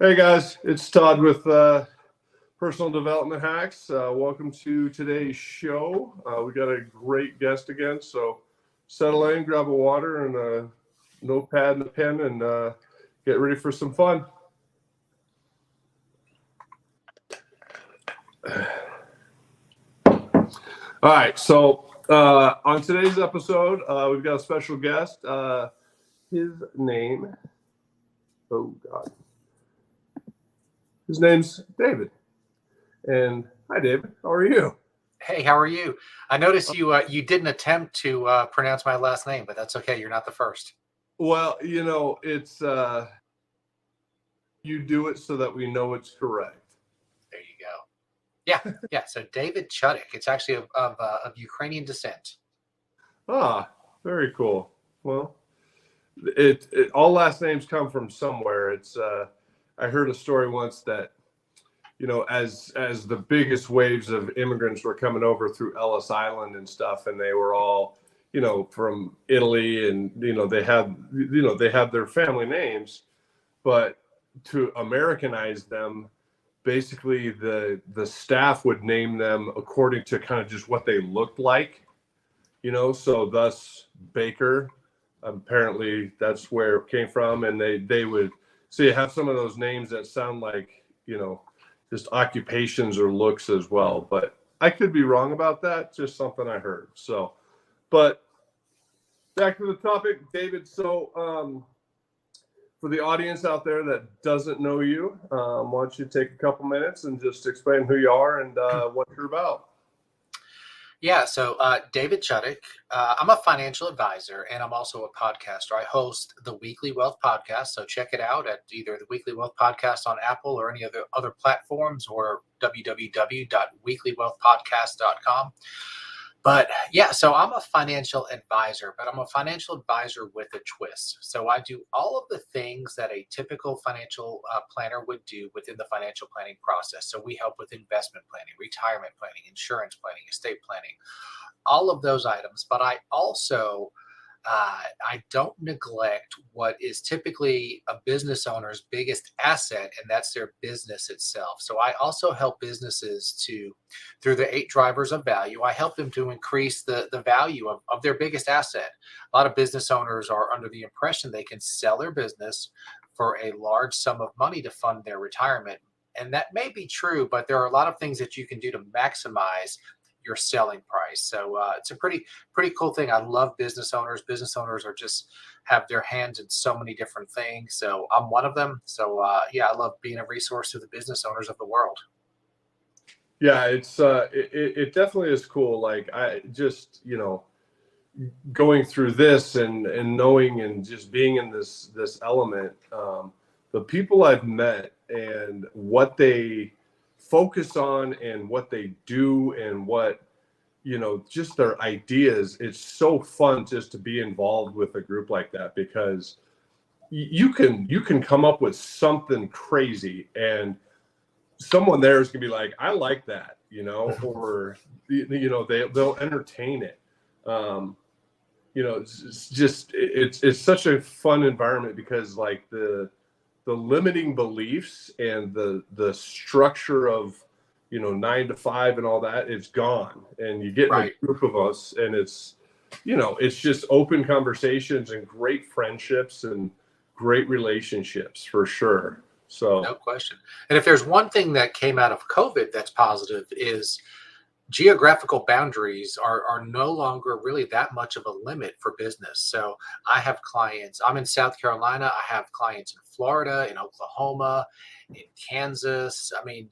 Hey guys, it's Todd with Personal Development Hacks. Welcome to today's show. We got a great guest again, so settle in, grab a water and a notepad and a pen, and get ready for some fun. All right, so on today's episode, we've got a special guest. His name, oh God. His name's David. And hi, David. How are you? Hey, how are you? I noticed you didn't attempt to pronounce my last name, but that's okay. You're not the first. Well, it's you do it so that we know it's correct. There you go. Yeah. So David Chudik. It's actually of Ukrainian descent. Ah, very cool. Well, it all last names come from somewhere. It's I heard a story once that as the biggest waves of immigrants were coming over through Ellis Island and stuff, and they were all from Italy, and they had their family names, but to Americanize them, basically the staff would name them according to kind of just what they looked like, so thus Baker, apparently that's where it came from. And they would, so you have some of those names that sound like just occupations or looks as well, but I could be wrong about that. Just something I heard. So, but back to the topic, David. So for the audience out there that doesn't know you, why don't you take a couple minutes and just explain who you are and what you're about? Yeah, so David Chudik, I'm a financial advisor, and I'm also a podcaster. I host the Weekly Wealth Podcast, so check it out at either the Weekly Wealth Podcast on Apple or any other platforms, or www.weeklywealthpodcast.com. But yeah, so I'm a financial advisor, but I'm a financial advisor with a twist. So I do all of the things that a typical financial planner would do within the financial planning process. So we help with investment planning, retirement planning, insurance planning, estate planning, all of those items. But I also I don't neglect what is typically a business owner's biggest asset, and that's their business itself. So I also help businesses through the 8 drivers of value, I help them to increase the value of their biggest asset. A lot of business owners are under the impression they can sell their business for a large sum of money to fund their retirement. And that may be true, but there are a lot of things that you can do to maximize your selling price. So it's a pretty cool thing. I love business owners. Business owners are just have their hands in so many different things. So I'm one of them. So yeah, I love being a resource to the business owners of the world. Yeah, it's it definitely is cool. Like I just going through this and knowing and just being in this element, the people I've met and what they focus on and what they do and what just their ideas. It's so fun just to be involved with a group like that, because you can come up with something crazy and someone there is gonna be like, I like that, or they'll entertain it. It's such a fun environment, because like the limiting beliefs and the structure of 9 to 5 and all that, it's gone, and you get in a group of us, and it's just open conversations and great friendships and great relationships for sure. So no question. And if there's one thing that came out of COVID that's positive, is geographical boundaries are no longer really that much of a limit for business. So I have clients, I'm in South Carolina, I have clients in Florida, in Oklahoma, in Kansas. I mean,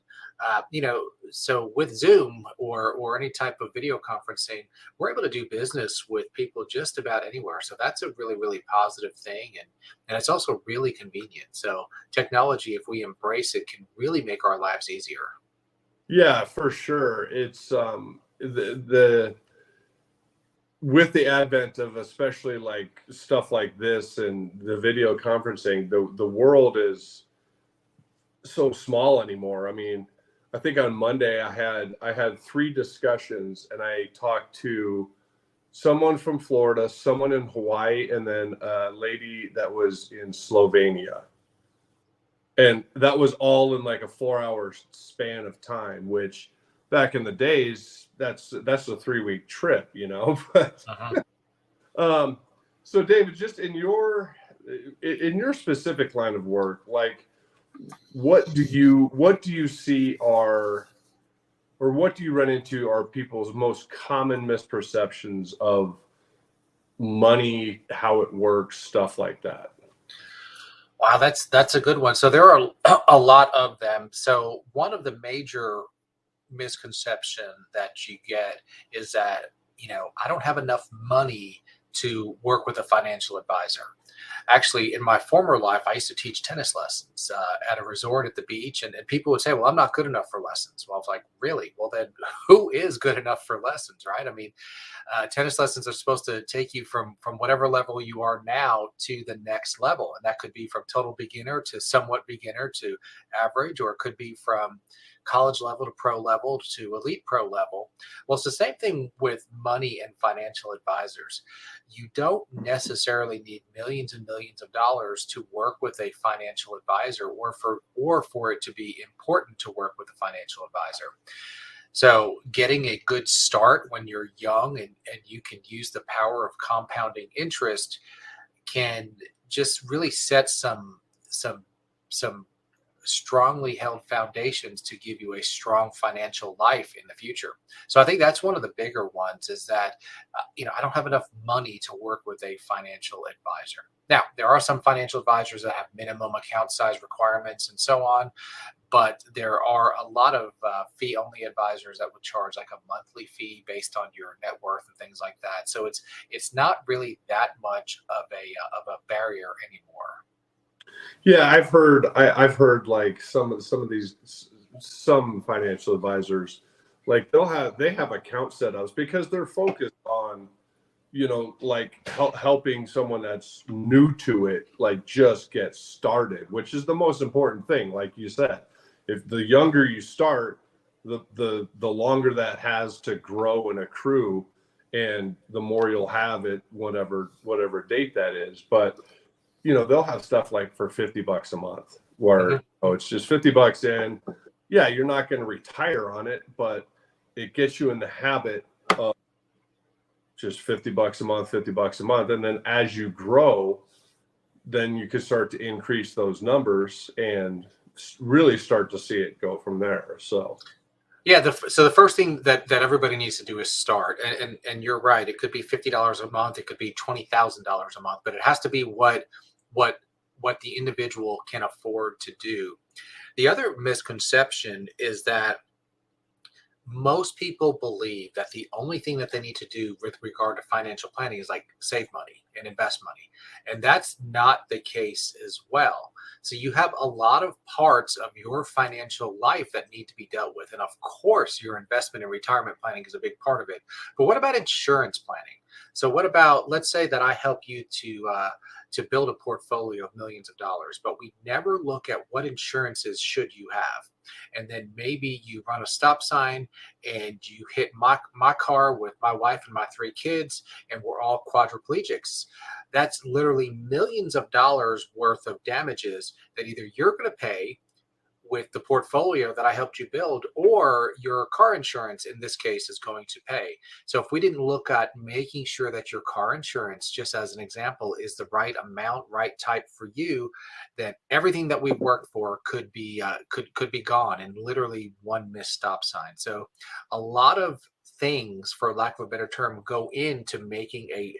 so with Zoom or any type of video conferencing, we're able to do business with people just about anywhere. So that's a really, really positive thing. And it's also really convenient. So technology, if we embrace it, can really make our lives easier. Yeah, for sure. It's the with the advent of especially like stuff like this and the video conferencing, the world is so small anymore. I mean, I think on Monday I had 3 discussions, and I talked to someone from Florida, someone in Hawaii, and then a lady that was in Slovenia. And that was all in like a 4 hour span of time, which back in the days, that's a 3 week trip, you know. But Uh-huh. um, so David, just in your specific line of work, like what do you see are, or what do you run into are people's most common misperceptions of money, how it works, stuff like that? Wow, that's a good one. So there are a lot of them. So one of the major misconception that you get is that, I don't have enough money to work with a financial advisor. Actually, in my former life, I used to teach tennis lessons at a resort at the beach, and people would say, "Well, I'm not good enough for lessons." Well, I was like, "Really? Well, then who is good enough for lessons, right?" I mean, tennis lessons are supposed to take you from whatever level you are now to the next level, and that could be from total beginner to somewhat beginner to average, or it could be from college level to pro level to elite pro level. Well, it's the same thing with money and financial advisors. You don't necessarily need millions and millions of dollars to work with a financial advisor, or for it to be important to work with a financial advisor. So getting a good start when you're young, and you can use the power of compounding interest, can just really set some some strongly held foundations to give you a strong financial life in the future. So I think that's one of the bigger ones, is that I don't have enough money to work with a financial advisor. Now, there are some financial advisors that have minimum account size requirements and so on, but there are a lot of fee only advisors that would charge like a monthly fee based on your net worth and things like that. So it's not really that much of a barrier anymore. Yeah, I've heard like some of these, some financial advisors, like they have account setups because they're focused on, like helping someone that's new to it, like just get started, which is the most important thing. Like you said, if the younger you start, the longer that has to grow and accrue, and the more you'll have it, whatever date that is. But they'll have stuff like for $50 a month, where Mhm. it's just $50 in. Yeah, you're not going to retire on it, but it gets you in the habit of just $50 a month, $50 a month. And then as you grow, then you can start to increase those numbers and really start to see it go from there. So, Yeah, so the first thing that everybody needs to do is start, and you're right. It could be $50 a month, it could be $20,000 a month, but it has to be what what the individual can afford to do. The other misconception is that most people believe that the only thing that they need to do with regard to financial planning is like save money and invest money. And that's not the case as well. So you have a lot of parts of your financial life that need to be dealt with. And of course, your investment and retirement planning is a big part of it. But what about insurance planning? So what about, let's say that I help you to build a portfolio of millions of dollars, but we never look at what insurances should you have. And then maybe you run a stop sign and you hit my car with my wife and my three kids, and we're all quadriplegics. That's literally millions of dollars worth of damages that either you're going to pay with the portfolio that I helped you build, or your car insurance in this case is going to pay. So if we didn't look at making sure that your car insurance, just as an example, is the right amount, right type for you, then everything that we've worked for could be gone in literally one missed stop sign. So a lot of things, for lack of a better term, go into making a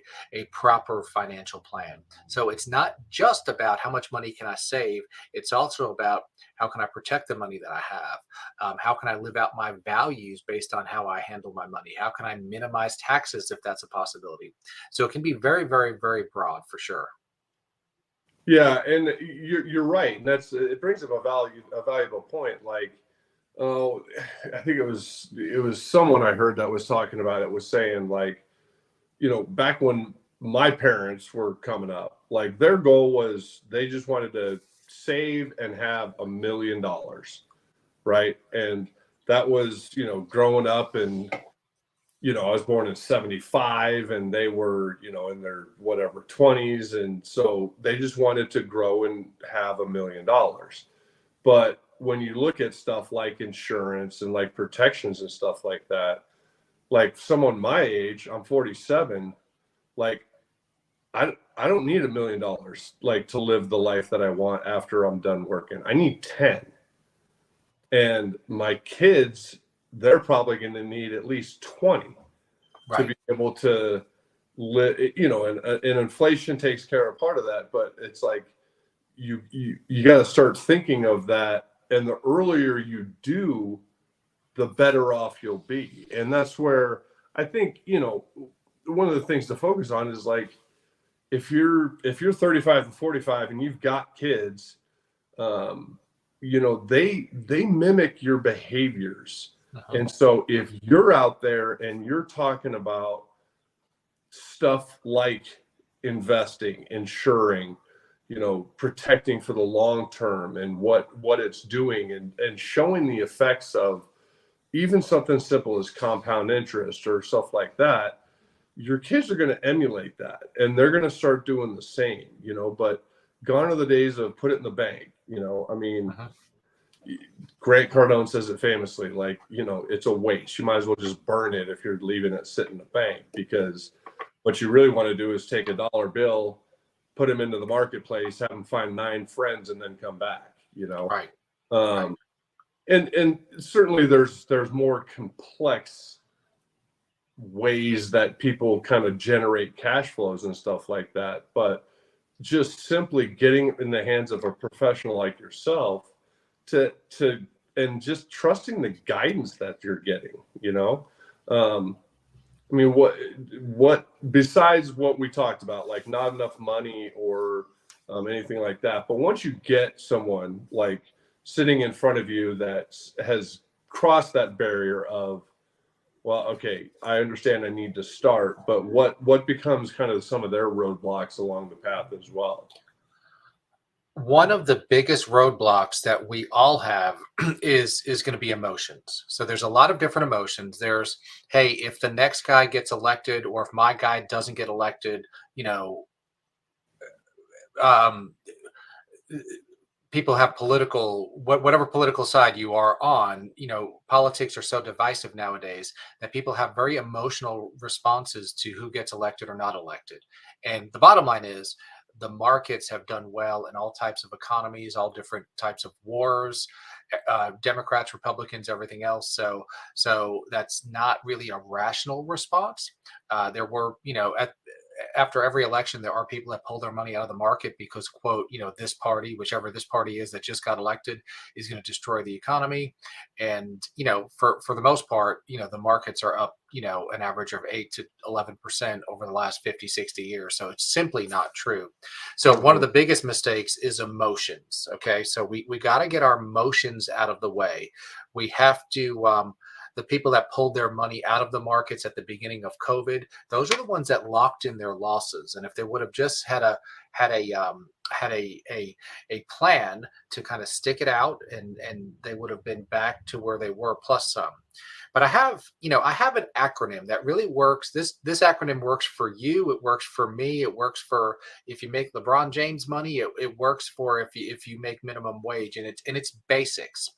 proper financial plan. So it's not just about how much money can I save, it's also about how can I protect the money that I have? How can I live out my values based on how I handle my money? How can I minimize taxes if that's a possibility? So it can be very, very, very broad for sure. yeah, and you're right. And it brings up a valuable point. Like, oh, I think it was someone I heard that was talking about it, was saying like, back when my parents were coming up, like their goal was they just wanted to save and have $1 million, right? And that was, growing up, and I was born in 75, and they were, in their whatever 20s. And so they just wanted to grow and have $1 million. But when you look at stuff like insurance and like protections and stuff like that, like someone my age, I'm 47, like I don't need $1 million like to live the life that I want after I'm done working. I need 10. And my kids, they're probably going to need at least 20 to Right. be able to live, and inflation takes care of part of that, but it's like you got to start thinking of that, and the earlier you do, the better off you'll be. And that's where I think, one of the things to focus on is like, if you're 35 to 45 and you've got kids, they mimic your behaviors. Uh-huh. And so if you're out there and you're talking about stuff like investing, insuring, protecting for the long term and what it's doing, and showing the effects of even something simple as compound interest or stuff like that, your kids are going to emulate that and they're going to start doing the same, but gone are the days of put it in the bank. I mean, Uh-huh. Grant Cardone says it famously, like, it's a waste. You might as well just burn it if you're leaving it sit in the bank, because what you really want to do is take a dollar bill, put them into the marketplace, have them find 9 friends, and then come back, Right. right. And certainly there's more complex ways that people kind of generate cash flows and stuff like that, but just simply getting it in the hands of a professional like yourself to and just trusting the guidance that you're getting. I mean, what besides what we talked about, like not enough money or anything like that, but once you get someone like sitting in front of you that has crossed that barrier of, well, okay, I understand I need to start, but what becomes kind of some of their roadblocks along the path as well? One of the biggest roadblocks that we all have is going to be emotions. So there's a lot of different emotions. There's, hey, if the next guy gets elected, or if my guy doesn't get elected, um, people have whatever political side you are on. Politics are so divisive nowadays that people have very emotional responses to who gets elected or not elected. And the bottom line is, the markets have done well in all types of economies, all different types of wars, Democrats, Republicans, everything else. So that's not really a rational response. There were, after every election, there are people that pull their money out of the market because, quote, this party, whichever this party is that just got elected, is going to destroy the economy. And, for the most part, the markets are up, an average of 8 to 11% over the last 50, 60 years. So it's simply not true. So one of the biggest mistakes is emotions. Okay. So we got to get our emotions out of the way. We have to, the people that pulled their money out of the markets at the beginning of COVID, those are the ones that locked in their losses. And if they would have just had a plan to kind of stick it out, and they would have been back to where they were plus some. But I have an acronym that really works. This acronym works for you. It works for me. It works for if you make LeBron James money. It works for if you make minimum wage, and it's basics.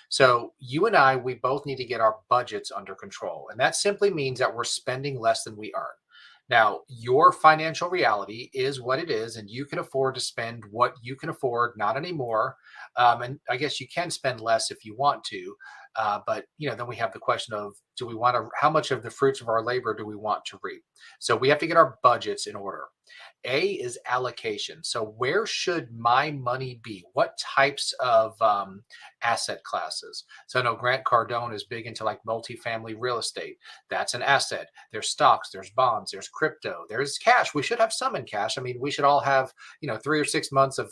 So you and I, we both need to get our budgets under control. And that simply means that we're spending less than we earn. Now, your financial reality is what it is, and you can afford to spend what you can afford, not anymore. And I guess you can spend less if you want to. But then we have the question of, how much of the fruits of our labor do we want to reap? So we have to get our budgets in order. A is allocation. So where should my money be? What types of asset classes? So I know Grant Cardone is big into like multifamily real estate. That's an asset. There's stocks, there's bonds, there's crypto, there's cash. We should have some in cash. I mean, we should all have 3 or 6 months of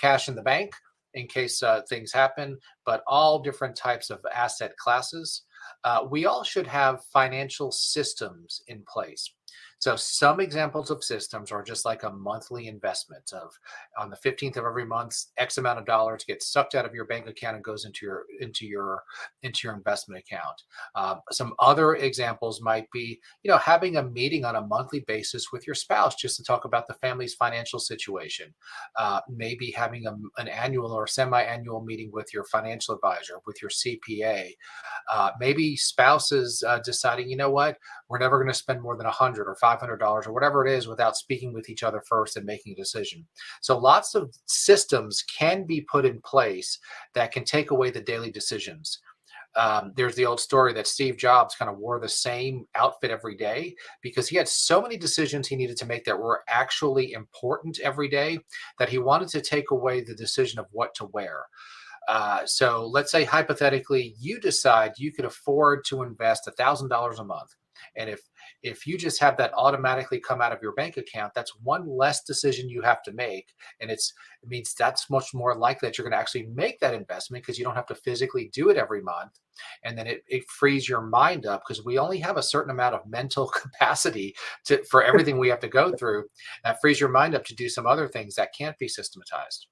cash in the bank in case things happen. But all different types of asset classes. We all should have financial systems in place. So some examples of systems are just like a monthly investment of on the 15th of every month, X amount of dollars gets sucked out of your bank account and goes into your investment account. Some other examples might be, having a meeting on a monthly basis with your spouse just to talk about the family's financial situation. Maybe having an annual or semi-annual meeting with your financial advisor, with your CPA. Maybe spouses deciding, you know what, we're never going to spend more than $100 or $500 or whatever it is without speaking with each other first and making a decision. So lots of systems can be put in place that can take away the daily decisions. There's the old story that Steve Jobs kind of wore the same outfit every day because he had so many decisions he needed to make that were actually important every day that he wanted to take away the decision of what to wear. So let's say hypothetically, you decide you could afford to invest $1,000 a month. And if you just have that automatically come out of your bank account, that's one less decision you have to make. And it means that's much more likely that you're going to actually make that investment because you don't have to physically do it every month. And then it frees your mind up because we only have a certain amount of mental capacity for everything we have to go through. That frees your mind up to do some other things that can't be systematized.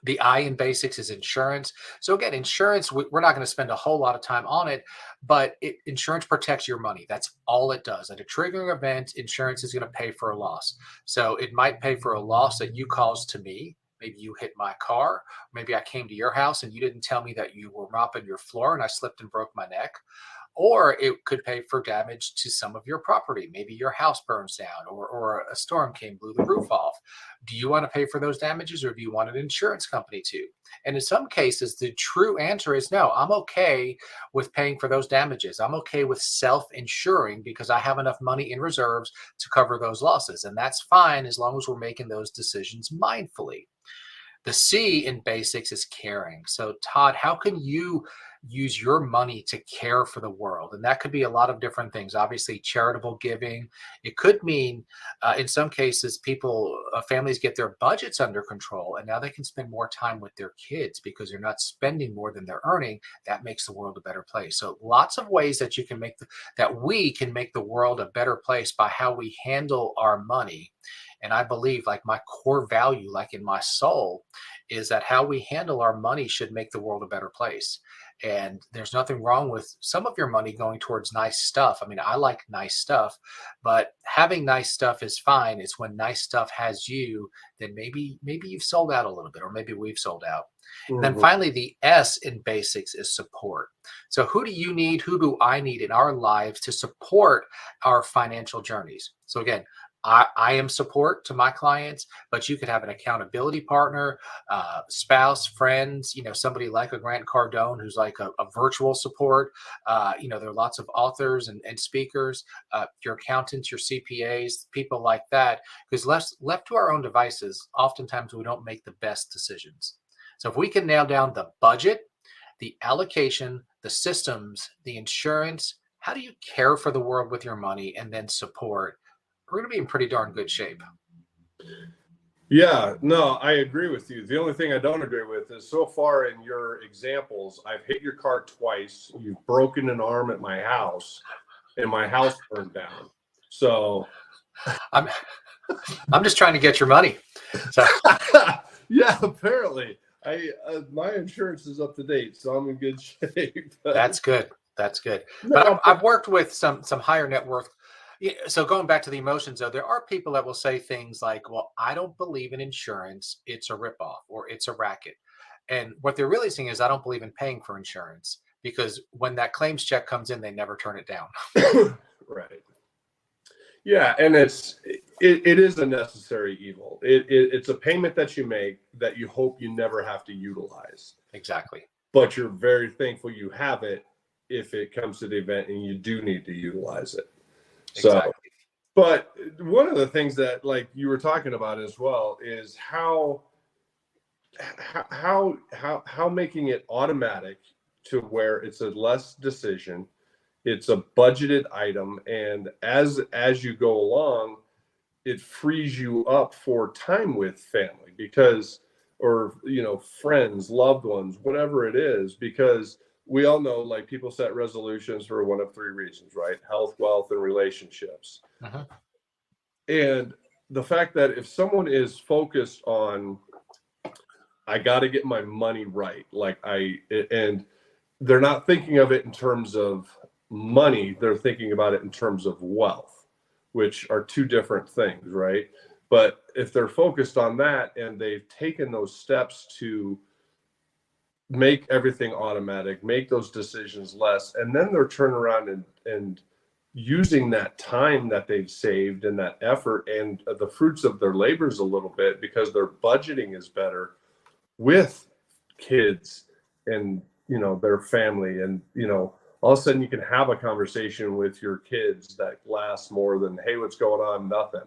The I in basics is insurance. So again, insurance, we're not going to spend a whole lot of time on it, but insurance protects your money. That's all it does. At a triggering event, insurance is going to pay for a loss. So it might pay for a loss that you caused to me. Maybe you hit my car. Maybe I came to your house and you didn't tell me that you were mopping your floor and I slipped and broke my neck. Or it could pay for damage to some of your property. Maybe your house burns down or a storm came, blew the roof off. Do you want to pay for those damages or do you want an insurance company to? And in some cases, the true answer is no, I'm okay with paying for those damages. I'm okay with self-insuring because I have enough money in reserves to cover those losses. And that's fine as long as we're making those decisions mindfully. The C in basics is caring. So, Todd, how can you use your money to care for the world? And that could be a lot of different things. Obviously, charitable giving. It could mean, in some cases, families get their budgets under control, and now they can spend more time with their kids because they're not spending more than they're earning. That makes the world a better place. So, lots of ways that we can make the world a better place by how we handle our money. And I believe, like my core value, like in my soul, is that how we handle our money should make the world a better place. And there's nothing wrong with some of your money going towards nice stuff. I mean, I like nice stuff, but having nice stuff is fine. It's when nice stuff has you, then maybe you've sold out a little bit, or maybe we've sold out. And then Mhm. finally, the S in basics is support. So who do you need? Who do I need in our lives to support our financial journeys? So again, I am support to my clients, but you could have an accountability partner, spouse, friends, somebody like a Grant Cardone who's like a virtual support. There are lots of authors and speakers, your accountants, your CPAs, people like that. Because left to our own devices, oftentimes we don't make the best decisions. So if we can nail down the budget, the allocation, the systems, the insurance, how do you care for the world with your money, and then support, we're going to be in pretty darn good shape. Yeah, no, I agree with you. The only thing I don't agree with is so far in your examples, I've hit your car twice. You've broken an arm at my house, and my house burned down. So, I'm I'm just trying to get your money. So yeah, apparently, my insurance is up to date, so I'm in good shape. that's good. That's good. But No, I've worked with some higher net worth. Yeah, so going back to the emotions, though, there are people that will say things like, "Well, I don't believe in insurance. It's a ripoff or it's a racket." And what they're really saying is, "I don't believe in paying for insurance because when that claims check comes in, they never turn it down." right. Yeah, and it is a necessary evil. It's a payment that you make that you hope you never have to utilize, Exactly. but you're very thankful you have it if it comes to the event and you do need to utilize it. So, Exactly. but one of the things that like you were talking about as well is how making it automatic to where it's a less decision, it's a budgeted item, and as you go along, it frees you up for time with family because or friends, loved ones, whatever it is, because we all know, like, people set resolutions for one of three reasons, right? Health, wealth, and relationships. Uh-huh. And the fact that if someone is focused on, I got to get my money right, and they're not thinking of it in terms of money, they're thinking about it in terms of wealth, which are two different things, right? But if they're focused on that and they've taken those steps to make everything automatic, make those decisions less, and then they're turning around and using that time that they've saved and that effort and the fruits of their labors a little bit, because their budgeting is better with kids and, their family, and, all of a sudden you can have a conversation with your kids that lasts more than, hey, what's going on? Nothing.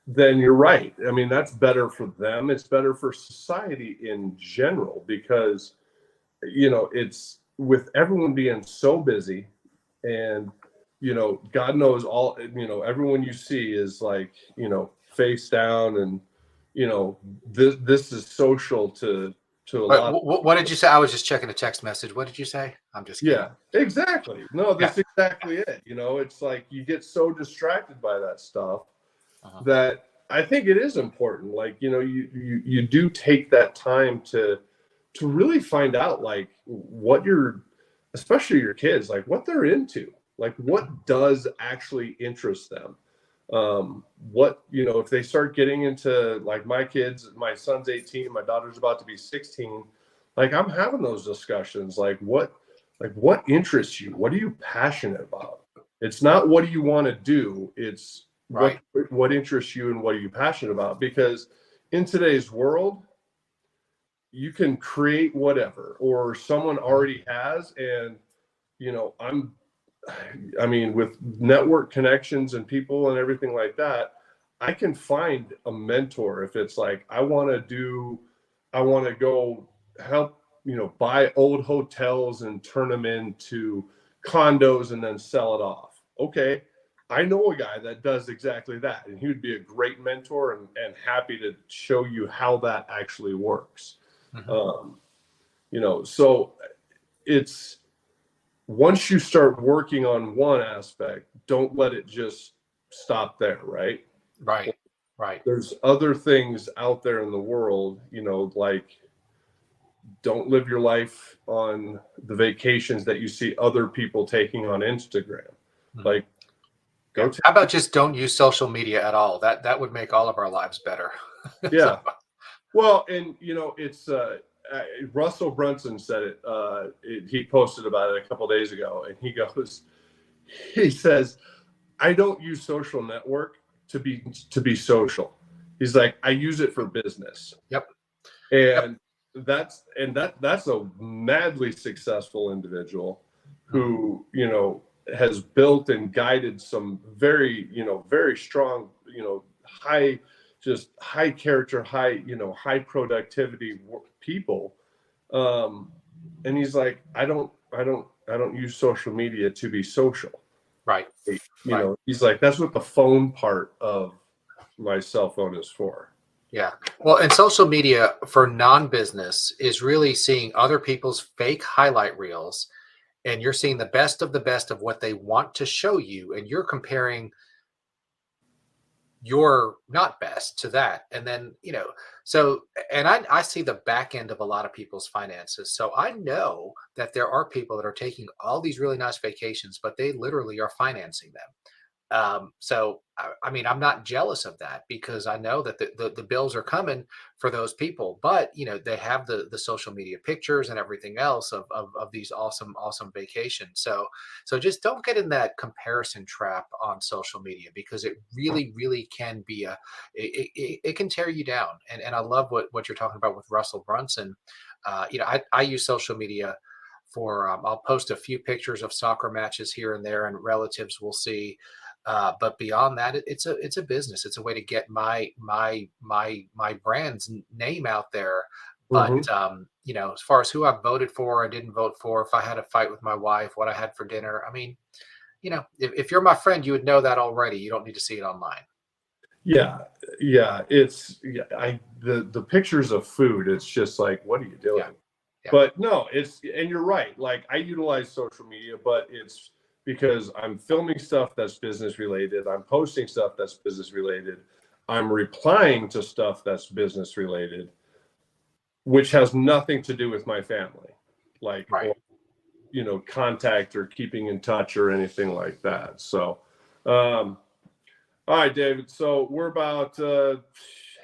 Then you're right. I mean, that's better for them. It's better for society in general, because, it's with everyone being so busy, and, God knows all, everyone you see is like, face down, and, this is social to a lot. What did you say? I was just checking a text message. What did you say? I'm just kidding. Yeah, exactly. No, that's exactly it. It's like you get so distracted by that stuff that I think it is important. Like, you do take that time to really find out, like, what especially your kids, like, what they're into, like, what does actually interest them. What, if they start getting into, like, my son's 18, my daughter's about to be 16, like, I'm having those discussions, like, what interests you? What are you passionate about? It's not what do you want to do, it's right. what interests you and what are you passionate about? Because in today's world, you can create whatever, or someone already has, and with network connections and people and everything like that, I can find a mentor. If it's like, I want to go help, buy old hotels and turn them into condos and then sell it off. Okay. I know a guy that does exactly that, and he would be a great mentor and happy to show you how that actually works. So it's, once you start working on one aspect, don't let it just stop there, right? Right. There's other things out there in the world, like, don't live your life on the vacations that you see other people taking on Instagram. Like, how about just don't use social media at all? That would make all of our lives better. Yeah. Well, and it's Russell Brunson said it. He posted about it a couple days ago, and he says, I don't use social network to be social. He's like, I use it for business. Yep. And that's a madly successful individual who, has built and guided some very, very strong, high character, high productivity people. And he's like, I don't use social media to be social. Right. He's like, that's what the phone part of my cell phone is for. Yeah. Well, and social media for non-business is really seeing other people's fake highlight reels, and you're seeing the best of what they want to show you, and you're comparing your not best to that. And then, and I see the back end of a lot of people's finances. So I know that there are people that are taking all these really nice vacations, but they literally are financing them. So I mean, I'm not jealous of that, because I know that the bills are coming for those people, but they have the social media pictures and everything else of these awesome vacations. So just don't get in that comparison trap on social media, because it really can be it can tear you down. And I love what you're talking about with Russell Brunson. I use social media for I'll post a few pictures of soccer matches here and there, and relatives will see. But beyond that, it's a business. It's a way to get my brand's name out there. But as far as who I voted for or didn't vote for, if I had a fight with my wife, what I had for dinner, I mean, if you're my friend, you would know that already. You don't need to see it online. Yeah. It's the pictures of food. It's just like, what are you doing? But no, and you're right. Like I utilize social media, but it's because I'm filming stuff that's business related. I'm posting stuff that's business related. I'm replying to stuff that's business related, which has nothing to do with my family, like, Right. or, contact or keeping in touch or anything like that. So, all right, David. So we're about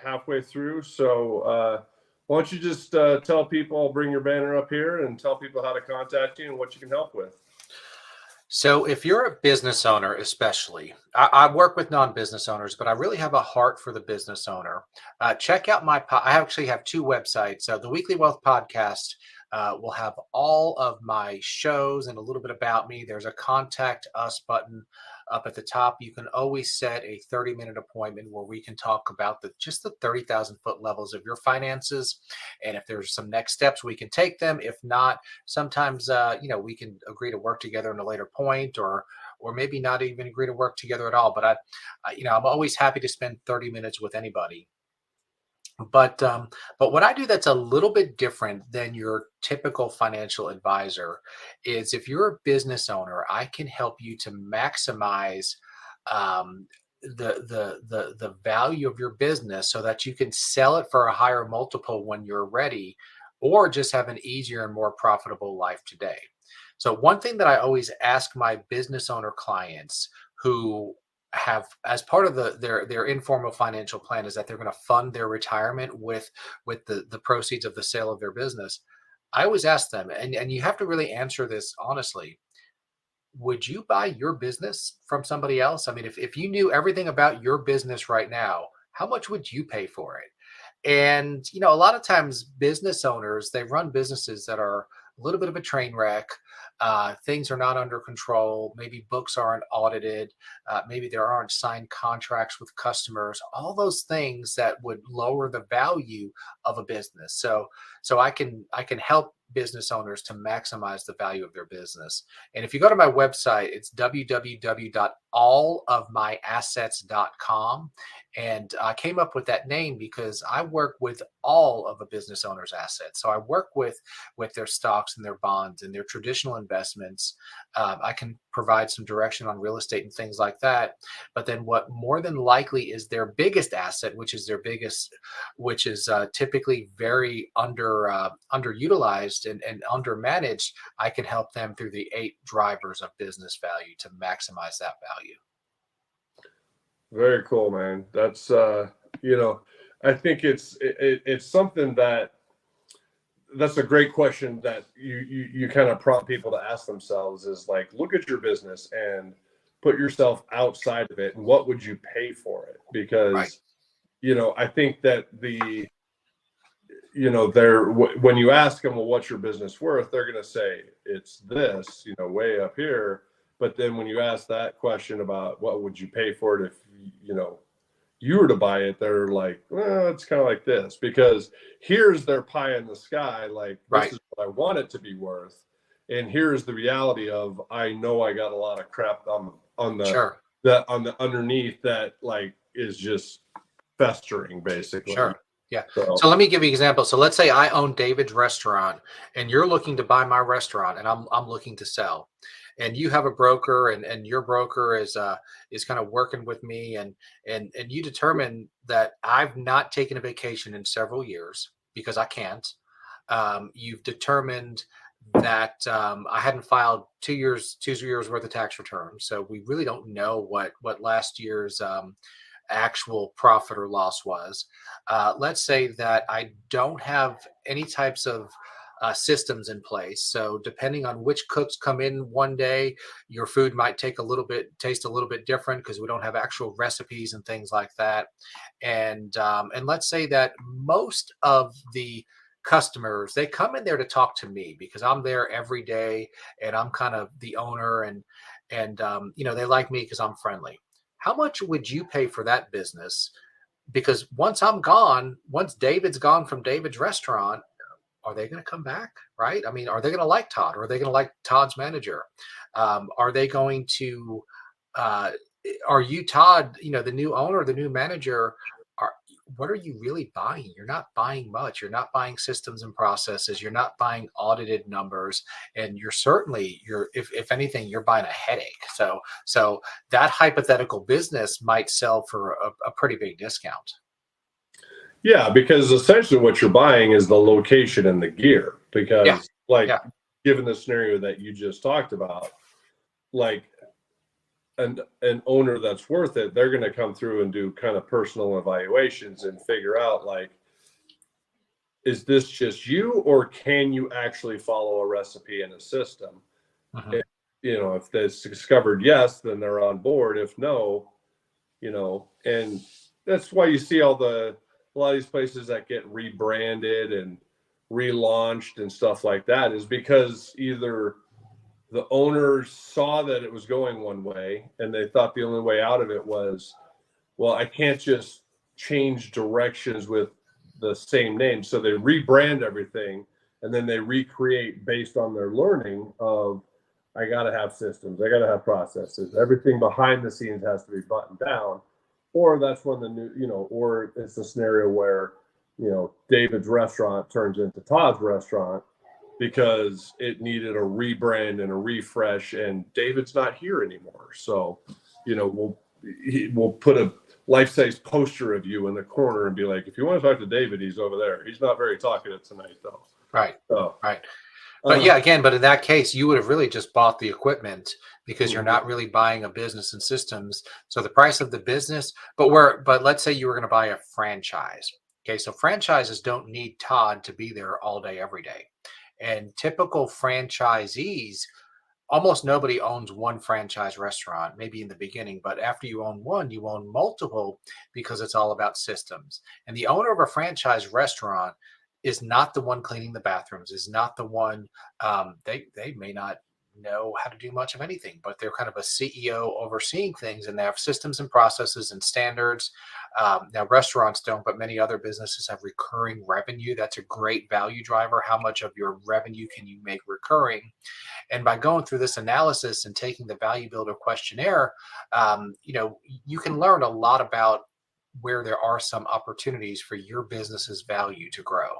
halfway through. So why don't you just tell people, I'll bring your banner up here and tell people how to contact you and what you can help with. So, if you're a business owner, especially, I work with non-business owners, but I really have a heart for the business owner. Check out I actually have two websites. The Weekly Wealth Podcast will have all of my shows and a little bit about me. There's a contact us button up at the top. You can always set a 30-minute appointment where we can talk about just the 30,000-foot levels of your finances. And if there's some next steps, we can take them. If not, sometimes we can agree to work together in a later point, or maybe not even agree to work together at all. But I'm always happy to spend 30 minutes with anybody. But what I do that's a little bit different than your typical financial advisor is, if you're a business owner, I can help you to maximize um, the value of your business so that you can sell it for a higher multiple when you're ready, or just have an easier and more profitable life today. So one thing that I always ask my business owner clients who have, as part of their informal financial plan, is that they're going to fund their retirement with the proceeds of the sale of their business. I always ask them, and you have to really answer this honestly: would you buy your business from somebody else? I mean, if you knew everything about your business right now, how much would you pay for it? And a lot of times business owners, they run businesses that are a little bit of a train wreck. Things are not under control. Maybe books aren't audited. Maybe there aren't signed contracts with customers. All those things that would lower the value of a business. So I can help business owners to maximize the value of their business. And if you go to my website, it's www.allofmyassets.com. And I came up with that name because I work with all of a business owner's assets. So I work with their stocks and their bonds and their traditional investments. I can provide some direction on real estate and things like that. But then what more than likely is their biggest asset, which is typically very underutilized and undermanaged, I can help them through the 8 drivers of business value to maximize that value. Very cool, man. That's I think it's something that's a great question that you kind of prompt people to ask themselves, is like, look at your business and put yourself outside of it, and what would you pay for it? Because Right. I think that they're, when you ask them, well, what's your business worth, they're going to say it's this, way up here. But then when you ask that question about what would you pay for it if you were to buy it, they're like, well, it's kind of like this, because here's their pie in the sky, like, this Right. is what I want it to be worth, and here's the reality of, I know I got a lot of crap on Sure. the underneath that, like, is just festering, basically. Sure. Yeah. So So let me give you an example. So let's say I own David's restaurant and you're looking to buy my restaurant, and I'm looking to sell. And you have a broker, and your broker is kind of working with me, and you determine that I've not taken a vacation in several years because I can't. You've determined that I hadn't filed 2 years worth of tax returns, so we really don't know what last year's actual profit or loss was. Let's say that I don't have any types of systems in place. So depending on which cooks come in one day, your food might taste a little bit different because we don't have actual recipes and things like that. And let's say that most of the customers, they come in there to talk to me because I'm there every day and I'm kind of the owner, and they like me because I'm friendly. How much would you pay for that business? Because once I'm gone, once David's gone from David's restaurant, are they going to come back? Right? I mean, are they going to like Todd? Or are they going to like Todd's manager? Are they going to? Uh, are you Todd? The new owner, the new manager. Are what are you really buying? You're not buying much. You're not buying systems and processes. You're not buying audited numbers, and if anything, you're buying a headache. So that hypothetical business might sell for a pretty big discount. Yeah, because essentially what you're buying is the location and the gear. Yeah, Because, like, yeah. given the scenario that you just talked about, like an owner that's worth it, they're going to come through and do kind of personal evaluations and figure out, like, is this just you, or can you actually follow a recipe and a system? Mhm. If, if that's discovered yes, then they're on board. If no, and that's why you see a lot of these places that get rebranded and relaunched and stuff like that, is because either the owners saw that it was going one way and they thought the only way out of it was, well, I can't just change directions with the same name. So they rebrand everything and then they recreate based on their learning of, I got to have systems, I got to have processes, everything behind the scenes has to be buttoned down. Or that's when the new, or it's a scenario where, David's restaurant turns into Todd's restaurant because it needed a rebrand and a refresh, and David's not here anymore. So, we'll put a life-size poster of you in the corner and be like, if you want to talk to David, he's over there. He's not very talkative tonight, though. Right. So, right. But yeah, again, but in that case, you would have really just bought the equipment because you're not really buying a business and systems. So the price of the business, but let's say you were going to buy a franchise. Okay, so franchises don't need Todd to be there all day, every day. And typical franchisees, almost nobody owns one franchise restaurant, maybe in the beginning, but after you own one, you own multiple because it's all about systems. And the owner of a franchise restaurant is not the one cleaning the bathrooms, is not the one, they may not know how to do much of anything, but they're kind of a CEO overseeing things, and they have systems and processes and standards. Now, restaurants don't, but many other businesses have recurring revenue. That's a great value driver. How much of your revenue can you make recurring? And by going through this analysis and taking the value builder questionnaire, you can learn a lot about where there are some opportunities for your business's value to grow.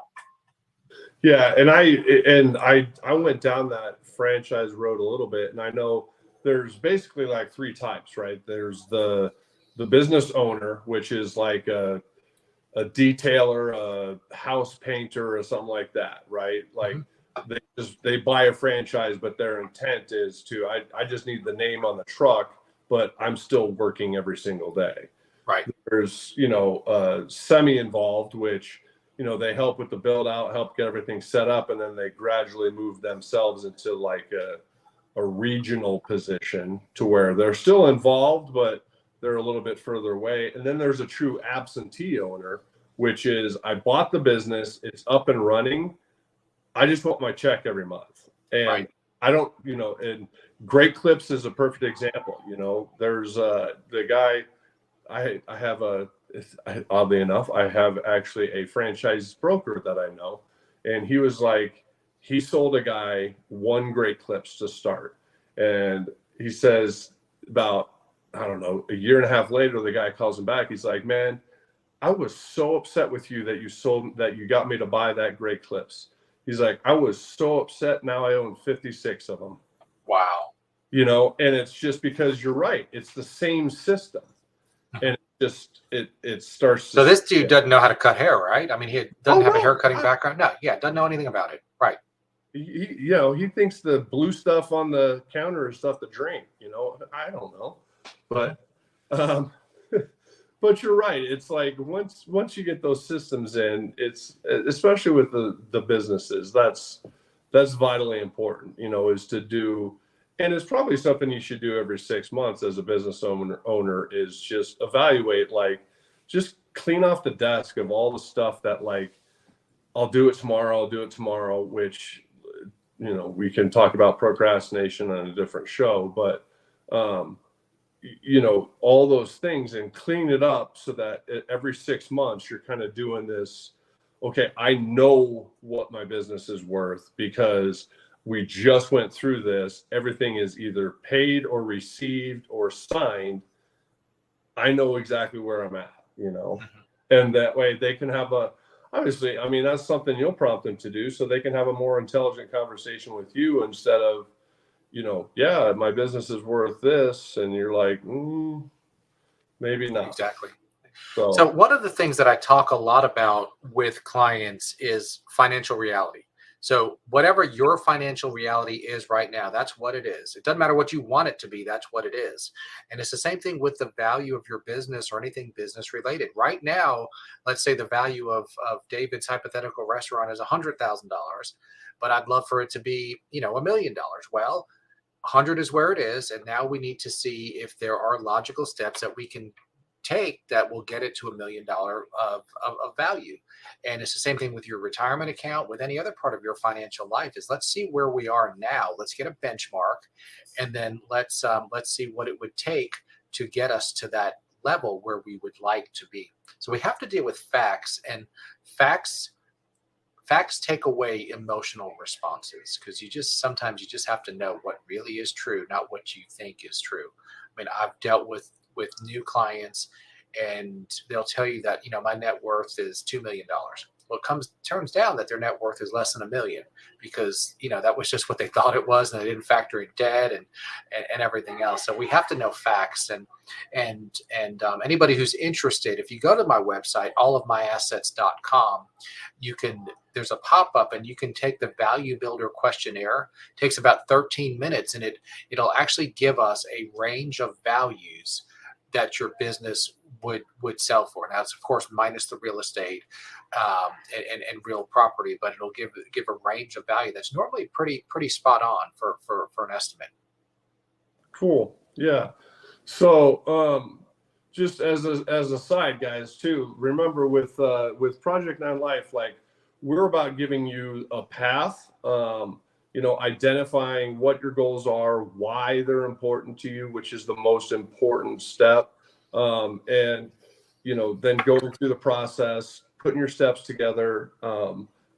Yeah, and I went down that franchise road a little bit, and I know there's basically like three types, right? There's the business owner, which is like a detailer, a house painter, or something like that, right? Like they buy a franchise, but their intent is to, I just need the name on the truck, but I'm still working every single day. Right. There's, semi-involved, which, they help with the build out, help get everything set up, and then they gradually move themselves into like a regional position to where they're still involved, but they're a little bit further away. And then there's a true absentee owner, which is, I bought the business, it's up and running, I just want my check every month. And Right. I don't, and Great Clips is a perfect example. There's the guy, I have oddly enough, I have actually a franchise broker that I know. And he was like, he sold a guy one Great Clips to start. And he says about, I don't know, a year and a half later, the guy calls him back. He's like, man, I was so upset with you that you got me to buy that Great Clips. He's like, I was so upset. Now I own 56 of them. Wow. And it's just because you're right. It's the same system. And it starts. So this dude doesn't know how to cut hair, right? I mean, he doesn't have a hair cutting background. No, yeah, doesn't know anything about it. Right. He thinks the blue stuff on the counter is stuff to drink. I don't know, but but you're right. It's like once you get those systems in, it's especially with the businesses, that's vitally important. Is to do, and it's probably something you should do every 6 months as a business owner is just evaluate, like, just clean off the desk of all the stuff that, like, I'll do it tomorrow, which, we can talk about procrastination on a different show, but, all those things, and clean it up so that every 6 months you're kind of doing this. Okay, I know what my business is worth because we just went through this. Everything is either paid or received or signed. I know exactly where I'm at, And that way they can have obviously, I mean, that's something you'll prompt them to do, so they can have a more intelligent conversation with you instead of, yeah, my business is worth this. And you're like, maybe not. Exactly. So, So one of the things that I talk a lot about with clients is financial reality. So whatever your financial reality is right now, that's what it is. It doesn't matter what you want it to be, that's what it is. And it's the same thing with the value of your business or anything business related. Right now, let's say the value of David's hypothetical restaurant is $100,000, but I'd love for it to be, $1 million. Well, 100 is where it is, and now we need to see if there are logical steps that we can take that will get it to $1 million of value. And it's the same thing with your retirement account, with any other part of your financial life. Is let's see where we are now. Let's get a benchmark, and then let's see what it would take to get us to that level where we would like to be. So we have to deal with facts, and facts take away emotional responses, because sometimes you just have to know what really is true, not what you think is true. I mean, I've dealt with new clients, and they'll tell you that, my net worth is $2 million. Well, turns down that their net worth is less than $1 million, because that was just what they thought it was, and they didn't factor in debt and everything else. So we have to know facts, and anybody who's interested, if you go to my website, allofmyassets.com, there's a pop-up, and you can take the value builder questionnaire. It takes about 13 minutes, and it'll actually give us a range of values that your business would sell for. Now, it's of course minus the real estate and real property, but it'll give a range of value that's normally pretty spot on for an estimate. cool. Yeah. So, just as a side, guys, too, remember with Project 9 Life, like, we're about giving you a path, identifying what your goals are, why they're important to you, which is the most important step. And, then going through the process, putting your steps together,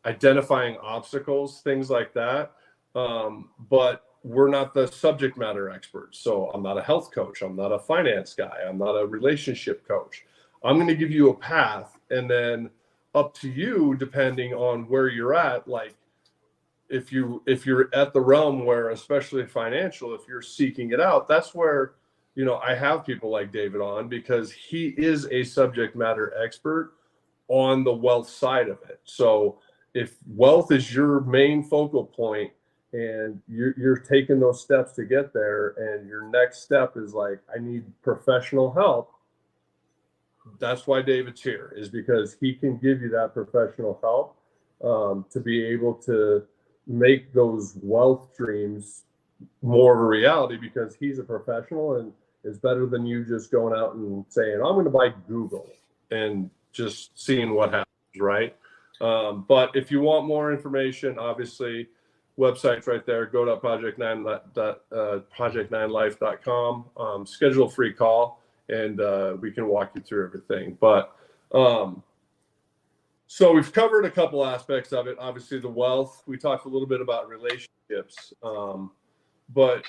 identifying obstacles, things like that. But we're not the subject matter experts. So I'm not a health coach. I'm not a finance guy. I'm not a relationship coach. I'm going to give you a path, and then up to you, depending on where you're at. Like, if you're at the realm where, especially financial, if you're seeking it out, that's where, I have people like David on, because he is a subject matter expert on the wealth side of it. So if wealth is your main focal point, and you're taking those steps to get there, and your next step is like, I need professional help, that's why David's here, is because he can give you that professional help, to be able to make those wealth dreams more of a reality, because he's a professional and is better than you just going out and saying, I'm going to buy Google and just seeing what happens, right? But if you want more information, obviously, website's right there. Go to project9life.com, schedule a free call, and we can walk you through everything. But so we've covered a couple aspects of it. Obviously, the wealth. We talked a little bit about relationships. But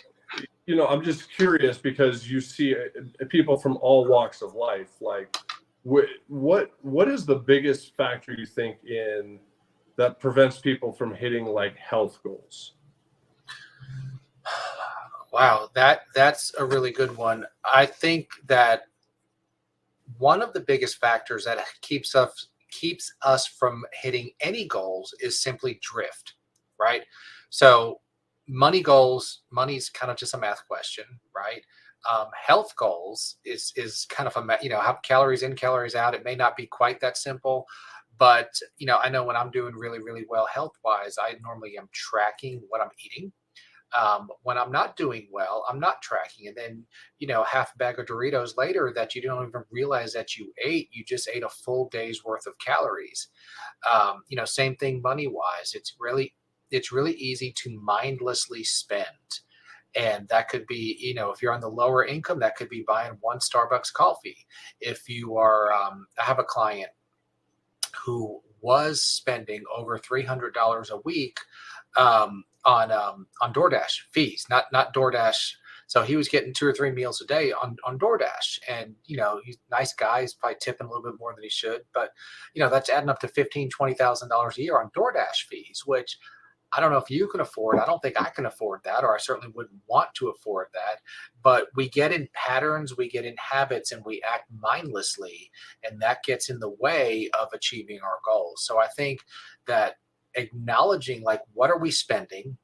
I'm just curious, because you see people from all walks of life. Like, what is the biggest factor you think that prevents people from hitting, like, health goals? Wow, that's a really good one. I think that one of the biggest factors that keeps us from hitting any goals is simply drift, right? So money's kind of just a math question, right? Health goals is kind of have calories in, calories out. It may not be quite that simple, but I know when I'm doing really, really well health wise, I normally am tracking what I'm eating. When I'm not doing well, I'm not tracking. And then, half a bag of Doritos later that you don't even realize that you just ate a full day's worth of calories. Same thing money wise. It's really easy to mindlessly spend. And that could be, if you're on the lower income, that could be buying one Starbucks coffee. If you are, I have a client who was spending over $300 a week on DoorDash fees, not DoorDash So he was getting 2 or 3 meals a day on DoorDash. And, he's a nice guy. He's probably tipping a little bit more than he should. But, that's adding up to $15,000, $20,000 a year on DoorDash fees, which I don't know if you can afford. I don't think I can afford that, or I certainly wouldn't want to afford that. But we get in patterns, we get in habits, and we act mindlessly, and that gets in the way of achieving our goals. So I think that acknowledging, like, what are we spending?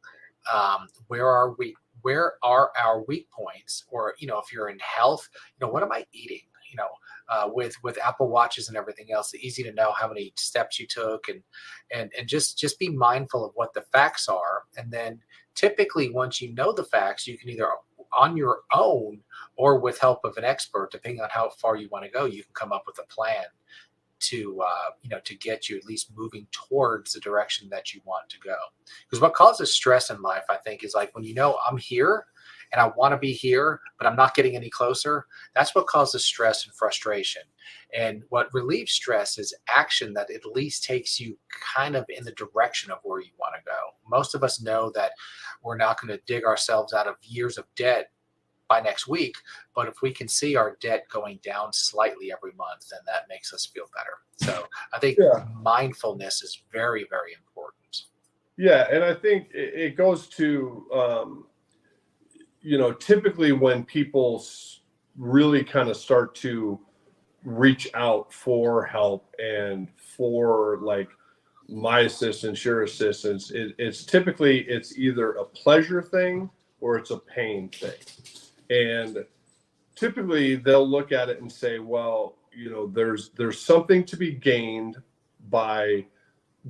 Where are we? Where are our weak points? Or, if you're in health, what am I eating? With Apple Watches and everything else, it's easy to know how many steps you took, and just be mindful of what the facts are. And then typically, once you know the facts, you can either on your own or with help of an expert, depending on how far you want to go, you can come up with a plan to get you at least moving towards the direction that you want to go. Because what causes stress in life, I think, is like when I'm here and I want to be here, but I'm not getting any closer. That's what causes stress and frustration. And what relieves stress is action that at least takes you kind of in the direction of where you want to go. Most of us know that we're not going to dig ourselves out of years of debt by next week, but if we can see our debt going down slightly every month, then that makes us feel better. So I think mindfulness is very, very important. Yeah, and I think it goes to typically when people really kind of start to reach out for help and for like my assistance, your assistance, it's typically it's either a pleasure thing or it's a pain thing. And typically they'll look at it and say, well, there's something to be gained by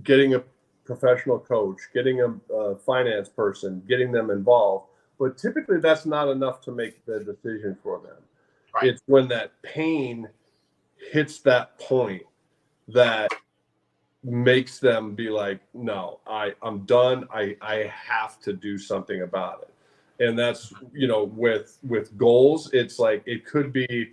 getting a professional coach, getting a finance person, getting them involved. But typically that's not enough to make the decision for them. Right. It's when that pain hits that point that makes them be like, no, I'm done. I have to do something about it. And that's, with goals, it's like, it could be,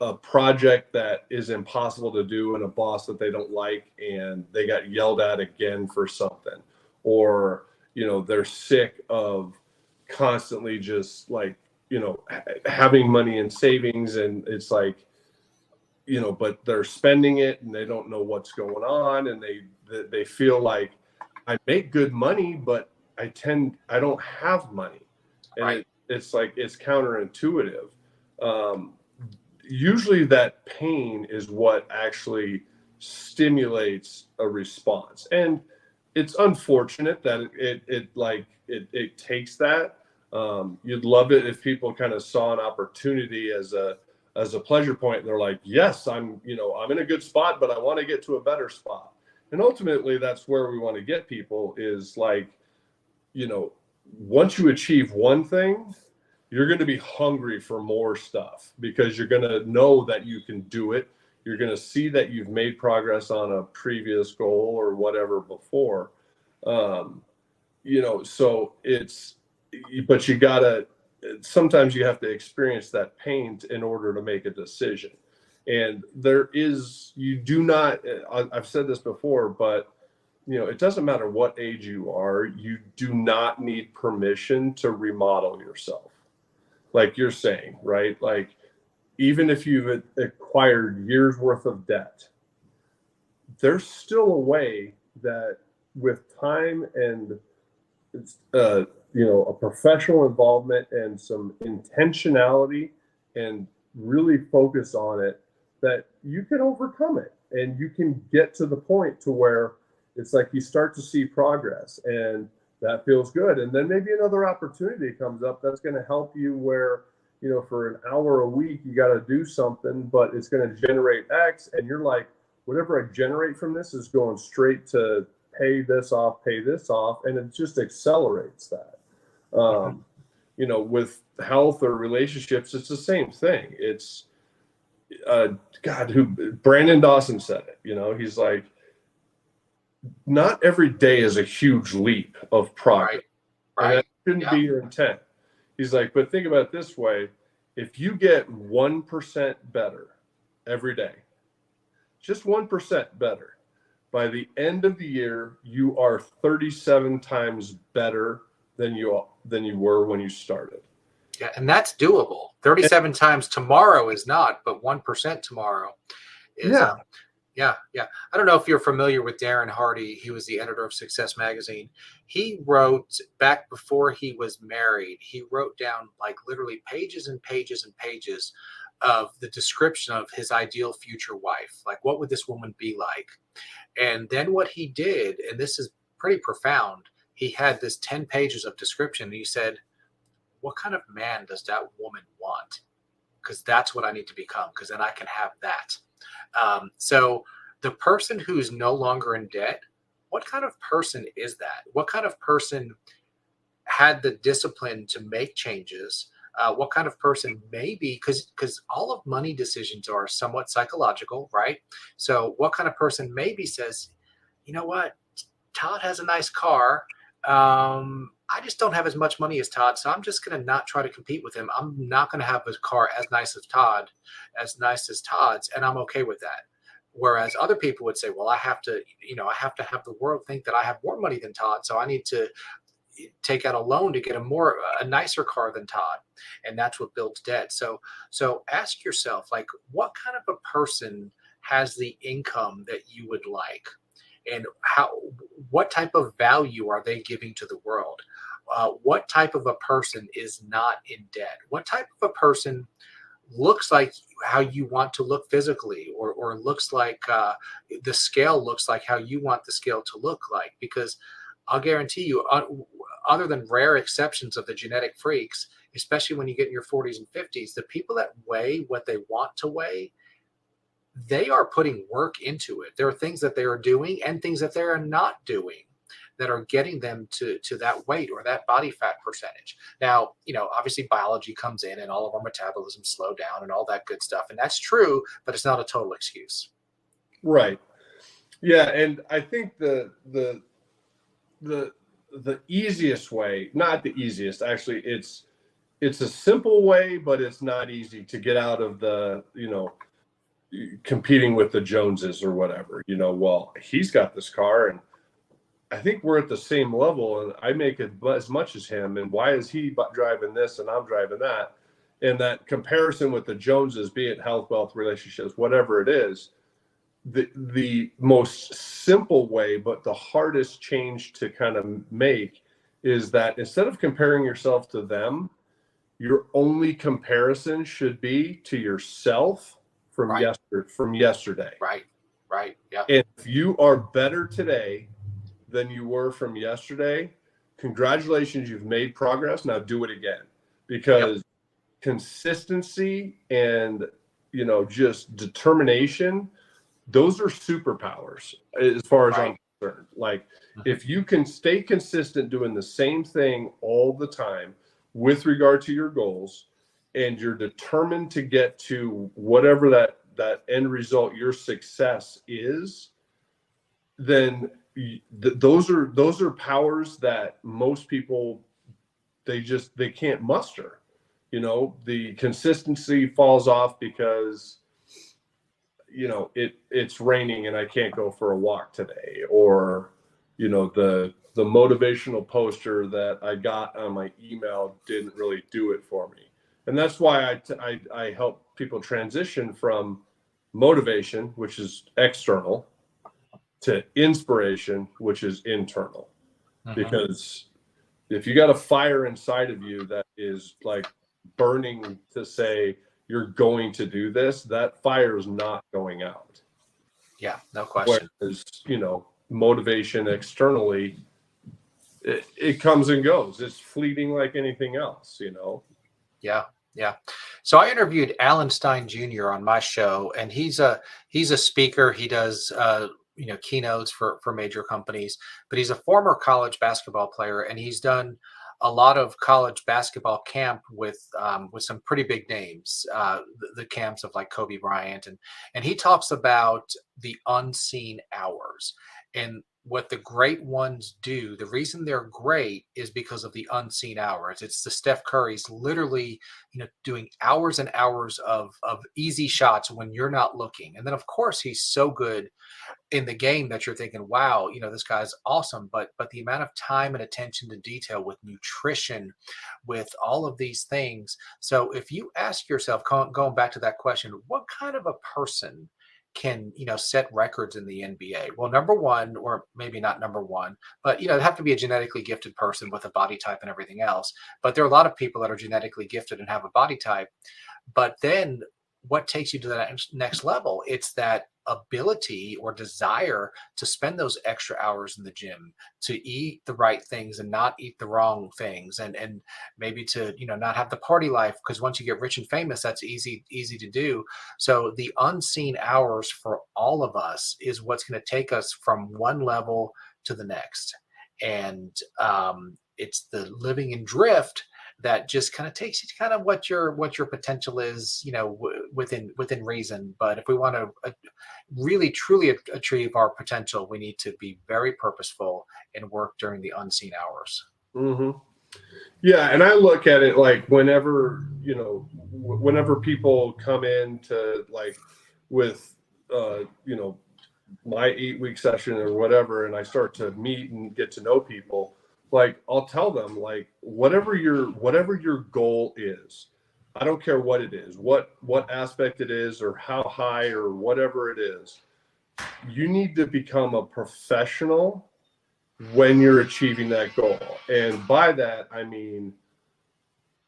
a project that is impossible to do and a boss that they don't like, and they got yelled at again for something, or, they're sick of constantly just like, having money in savings, and it's like, but they're spending it and they don't know what's going on, and they feel like I make good money, but I don't have money. And Right. It's like, it's counterintuitive. Usually that pain is what actually stimulates a response. And it's unfortunate that it takes that. You'd love it if people kind of saw an opportunity as a pleasure point, and they're like, yes, I'm in a good spot, but I want to get to a better spot. And ultimately that's where we want to get people, is like, once you achieve one thing, you're going to be hungry for more stuff, because you're going to know that you can do it. You're going to see that you've made progress on a previous goal or whatever before. So but sometimes you have to experience that pain in order to make a decision. And I've said this before, but it doesn't matter what age you are, you do not need permission to remodel yourself. Like you're saying, right? Like, even if you've acquired years worth of debt, there's still a way that with time and, a professional involvement and some intentionality and really focus on it, that you can overcome it, and you can get to the point to where it's like you start to see progress, and that feels good. And then maybe another opportunity comes up that's going to help you, where, for an hour a week, you got to do something, but it's going to generate X. And you're like, whatever I generate from this is going straight to pay this off. And it just accelerates that. With health or relationships, it's the same thing. It's, Brandon Dawson said it, he's like, not every day is a huge leap of progress. Right. And that shouldn't be your intent. He's like, but think about it this way. If you get 1% better every day, just 1% better, by the end of the year, you are 37 times better than you than you were when you started. Yeah, and that's doable. 37 times tomorrow is not, but 1% tomorrow is. Yeah. Yeah, yeah. I don't know if you're familiar with Darren Hardy. He was the editor of Success Magazine. He wrote back before he was married, he wrote down like literally pages and pages and pages of the description of his ideal future wife. Like, what would this woman be like? And then what he did, and this is pretty profound, he had this 10 pages of description. And he said, what kind of man does that woman want? Because that's what I need to become, because then I can have that. So the person who's no longer in debt, what kind of person is that? What kind of person had the discipline to make changes? What kind of person maybe, because all of money decisions are somewhat psychological, right? So what kind of person maybe says, you know what, Todd has a nice car. I just don't have as much money as Todd, so I'm just going to not try to compete with him. I'm not going to have a car as nice as Todd's, and I'm okay with that. Whereas other people would say, well, I have to have the world think that I have more money than Todd, so I need to take out a loan to get a nicer car than Todd, and that's what builds debt. So ask yourself, like, what kind of a person has the income that you would like? And what type of value are they giving to the world? What type of a person is not in debt? What type of a person looks like how you want to look physically, or looks like the scale looks like how you want the scale to look like? Because I'll guarantee you, other than rare exceptions of the genetic freaks, especially when you get in your 40s and 50s, the people that weigh what they want to weigh, they are putting work into it. There are things that they are doing and things that they are not doing that are getting them to that weight or that body fat percentage. Now, obviously biology comes in and all of our metabolism slow down and all that good stuff. And that's true, but it's not a total excuse. Right. Yeah. And I think the easiest way, not the easiest, actually, it's a simple way, but it's not easy to get out of the, competing with the Joneses or whatever. Well, he's got this car and I think we're at the same level and I make it as much as him, and why is he driving this and I'm driving that? And that comparison with the Joneses, be it health, wealth, relationships, whatever it is, the most simple way but the hardest change to kind of make is that instead of comparing yourself to them, your only comparison should be to yourself from yesterday. Right. Yeah. And if you are better today than you were from yesterday, congratulations, you've made progress. Now do it again, because consistency and just determination, those are superpowers as far as I'm concerned. Like, if you can stay consistent doing the same thing all the time with regard to your goals, and you're determined to get to whatever that end result, your success is, then those are powers that most people, they can't muster. The consistency falls off because it's raining and I can't go for a walk today, or the motivational poster that I got on my email didn't really do it for me. And that's why I help people transition from motivation, which is external, to inspiration, which is internal. Because if you got a fire inside of you that is like burning to say you're going to do this, that fire is not going out. Yeah, no question. Whereas, motivation externally, it comes and goes. It's fleeting like anything else, Yeah. So I interviewed Alan Stein Jr. on my show, and he's a speaker. He does keynotes for major companies, but he's a former college basketball player, and he's done a lot of college basketball camp with some pretty big names, the camps of like Kobe Bryant, and he talks about the unseen hours. And what the great ones do, the reason they're great is because of the unseen hours. It's the Steph Curry's literally, doing hours and hours of easy shots when you're not looking. And then of course he's so good in the game that you're thinking, wow, this guy's awesome. But the amount of time and attention to detail with nutrition, with all of these things. So if you ask yourself, going back to that question, what kind of a person can set records in the NBA? Well, number one, or maybe not number one, but it'd have to be a genetically gifted person with a body type and everything else. But there are a lot of people that are genetically gifted and have a body type. But then what takes you to that next level? It's that ability or desire to spend those extra hours in the gym, to eat the right things and not eat the wrong things, and maybe to not have the party life, because once you get rich and famous, that's easy to do. So the unseen hours for all of us is what's going to take us from one level to the next. And it's the living in drift that just kind of takes you to kind of what your potential is, within reason. But if we want to really truly achieve our potential, we need to be very purposeful and work during the unseen hours. Mm-hmm. Yeah, and I look at it like whenever people come in to like with my 8-week session or whatever, and I start to meet and get to know people, like I'll tell them, like, whatever your goal is, I don't care what it is, what aspect it is, or how high or whatever it is, you need to become a professional when you're achieving that goal. And by that, I mean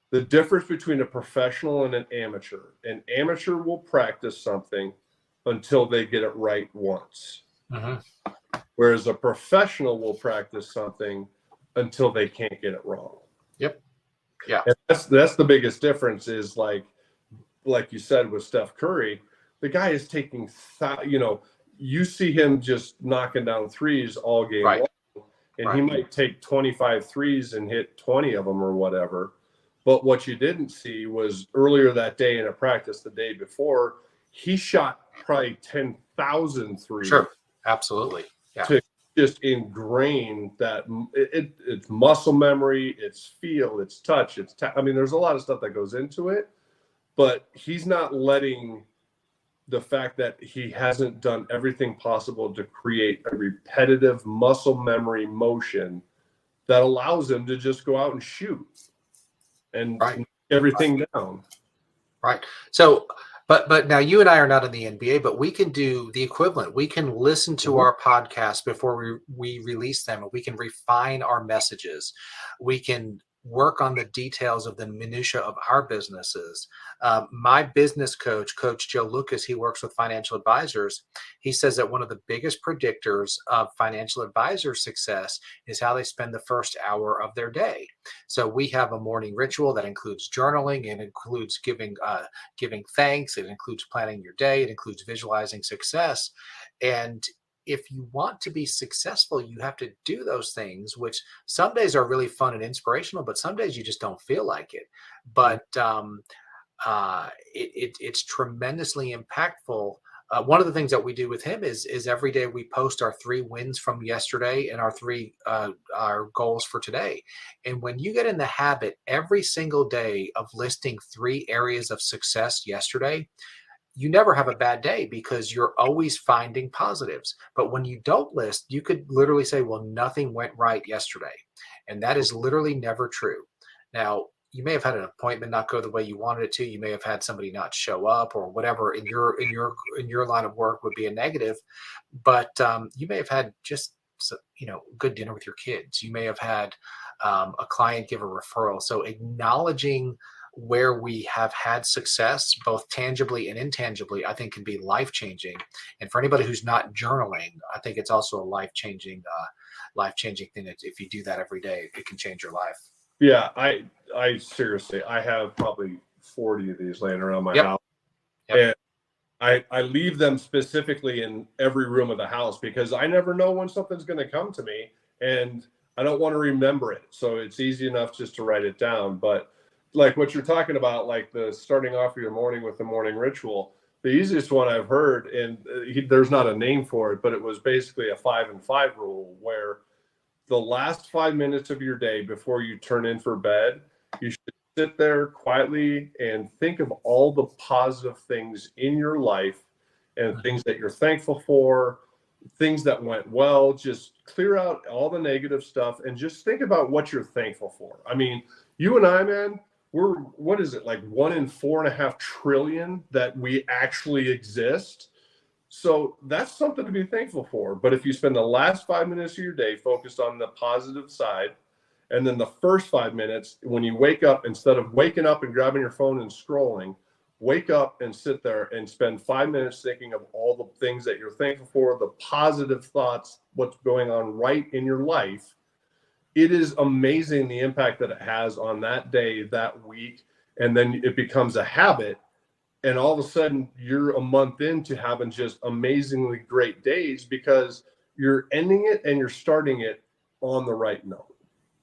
the difference between a professional and an amateur. An amateur will practice something until they get it right once. Mm-hmm. Whereas a professional will practice something until they can't get it wrong. Yep. Yeah. And that's the biggest difference, is like you said with Steph Curry, the guy is taking, you see him just knocking down threes all game right. long, and he might take 25 threes and hit 20 of them or whatever. But what you didn't see was earlier that day in a practice the day before, he shot probably 10,000 threes. Sure. Absolutely. Yeah. To just ingrain that it's muscle memory, it's feel, it's touch, I mean, there's a lot of stuff that goes into it, but he's not letting the fact that he hasn't done everything possible to create a repetitive muscle memory motion that allows him to just go out and shoot and everything down. Right. So, but now you and I are not in the NBA, but we can do the equivalent. We can listen to our podcast before we release them, and we can refine our messages. We can work on the details of the minutia of our businesses. My business coach, Coach Joe Lucas, he works with financial advisors. He says that one of the biggest predictors of financial advisor success is how they spend the first hour of their day. So we have a morning ritual that includes journaling, and includes giving thanks. It includes planning your day. It includes visualizing success. And if you want to be successful, you have to do those things, which some days are really fun and inspirational, but some days you just don't feel like it. But it's tremendously impactful. One of the things that we do with him is every day we post our 3 wins from yesterday and our goals for today. And when you get in the habit every single day of listing 3 areas of success yesterday, you never have a bad day because you're always finding positives. But when you don't list, you could literally say, well, nothing went right yesterday. And that is literally never true. Now, you may have had an appointment not go the way you wanted it to. You may have had somebody not show up, or whatever in your line of work would be a negative. But you may have had just good dinner with your kids. You may have had a client give a referral. So acknowledging where we have had success, both tangibly and intangibly, I think can be life-changing. And for anybody who's not journaling, I think it's also a life-changing thing. That if you do that every day, it can change your life. Yeah, I seriously, I have probably 40 of these laying around my house. And I leave them specifically in every room of the house because I never know when something's going to come to me, and I don't want to remember it. So it's easy enough just to write it down. But like what you're talking about, like the starting off your morning with the morning ritual, the easiest one I've heard, and there's not a name for it, but it was basically a 5 and 5 rule where the last 5 minutes of your day before you turn in for bed, you should sit there quietly and think of all the positive things in your life and things that you're thankful for, things that went well. Just clear out all the negative stuff and just think about what you're thankful for. I mean, you and I, man, we're, what is it, like 1 in 4.5 trillion that we actually exist. So that's something to be thankful for. But if you spend the last 5 minutes of your day focused on the positive side, and then the first 5 minutes, when you wake up, instead of waking up and grabbing your phone and scrolling, wake up and sit there and spend 5 minutes thinking of all the things that you're thankful for, the positive thoughts, what's going on right in your life. It is amazing the impact that it has on that day, that week, and then it becomes a habit. And all of a sudden, you're a month into having just amazingly great days because you're ending it and you're starting it on the right note.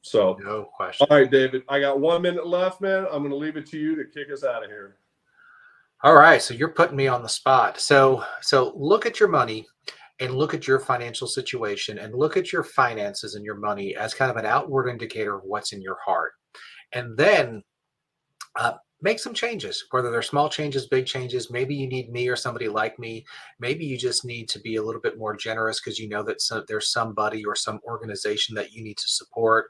So, No question. all right, David, I got 1 minute left, man. I'm going to leave it to you to kick us out of here. All right, so you're putting me on the spot. So look at your money and look at your financial situation and look at your finances and your money as kind of an outward indicator of what's in your heart. And then make some changes, whether they're small changes, big changes. Maybe you need me or somebody like me. Maybe you just need to be a little bit more generous because you know that there's somebody or some organization that you need to support.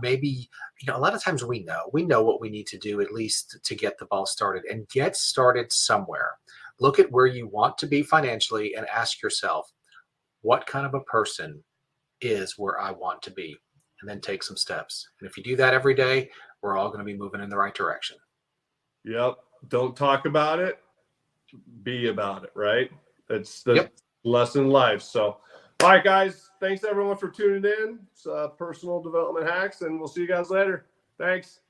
Maybe, a lot of times we know what we need to do, at least to get the ball started, and get started somewhere. Look at where you want to be financially and ask yourself, what kind of a person is where I want to be? And then take some steps. And if you do that every day, we're all going to be moving in the right direction. Yep. Don't talk about it. Be about it, right? It's the lesson life. So, all right, guys. Thanks everyone for tuning in. It's Personal Development Hacks, and we'll see you guys later. Thanks.